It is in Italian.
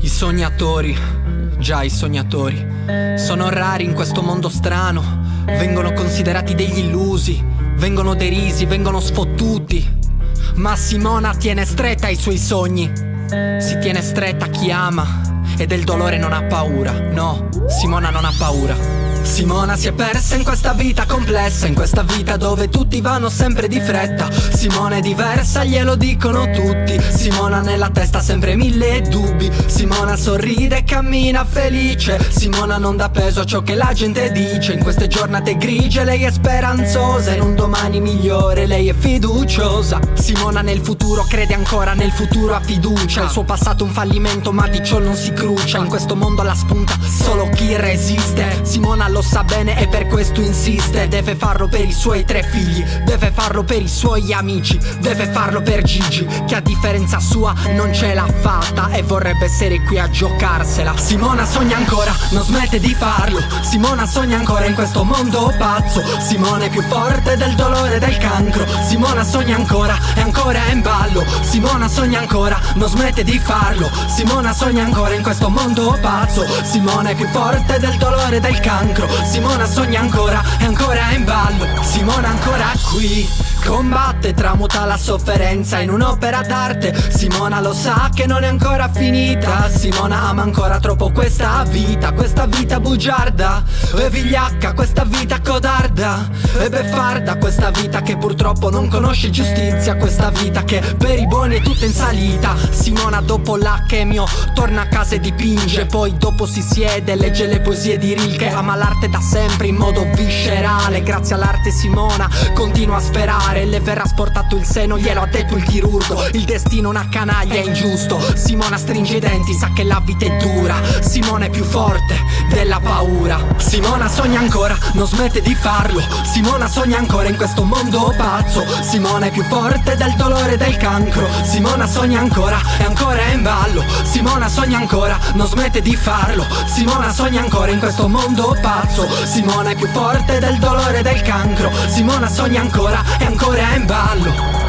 I sognatori, già i sognatori, sono rari in questo mondo strano. Vengono considerati degli illusi, vengono derisi, vengono sfottuti. Ma Simona tiene stretta ai suoi sogni. Si tiene stretta a chi ama e del dolore non ha paura. No, Simona non ha paura. Simona si è persa in questa vita complessa, in questa vita dove tutti vanno sempre di fretta. Simona è diversa, glielo dicono tutti. Simona nella testa sempre mille dubbi. Simona sorride e cammina felice. Simona non dà peso a ciò che la gente dice. In queste giornate grigie lei è speranzosa, in un domani migliore lei è fiduciosa. Simona nel futuro crede ancora, nel futuro ha fiducia. Il suo passato è un fallimento ma di ciò non si crucia. In questo mondo alla spunta solo chi resiste. Simona lo sa bene e per questo insiste. Deve farlo per i suoi 3 figli, deve farlo per i suoi amici, deve farlo per Gigi, che a differenza sua non ce l'ha fatta e vorrebbe essere qui a giocarsela. Simona sogna ancora, non smette di farlo. Simona sogna ancora in questo mondo pazzo. Simona è più forte del dolore del cancro. Simona sogna ancora e ancora è in ballo. Simona sogna ancora, non smette di farlo. Simona sogna ancora in questo mondo pazzo. Simona è più forte del dolore del cancro. Simona sogna ancora e ancora è in ballo. Simona ancora qui, combatte, tramuta la sofferenza in un'opera d'arte. Simona lo sa che non è ancora finita. Simona ama ancora troppo questa vita bugiarda e vigliacca, questa vita codarda e beffarda, questa vita che purtroppo non conosce giustizia, questa vita che per i buoni è tutta in salita. Simona dopo la chemio torna a casa e dipinge, poi dopo si siede e legge le poesie di Rilke. Ama l'arte da sempre in modo viscerale, grazie all'arte Simona continua a sperare. Le verrà sportato il seno, glielo ha detto il chirurgo, il destino una canaglia è ingiusto. Simona stringe i denti, sa che la vita è dura. Simona è più forte della paura. Simona sogna ancora, non smette di farlo. Simona sogna ancora in questo mondo pazzo. Simona è più forte del dolore del cancro. Simona sogna ancora e ancora è in ballo. Simona sogna ancora, non smette di farlo. Simona sogna ancora in questo mondo pazzo. Simona è più forte del dolore del cancro. Simona sogna ancora e ancora è in ballo.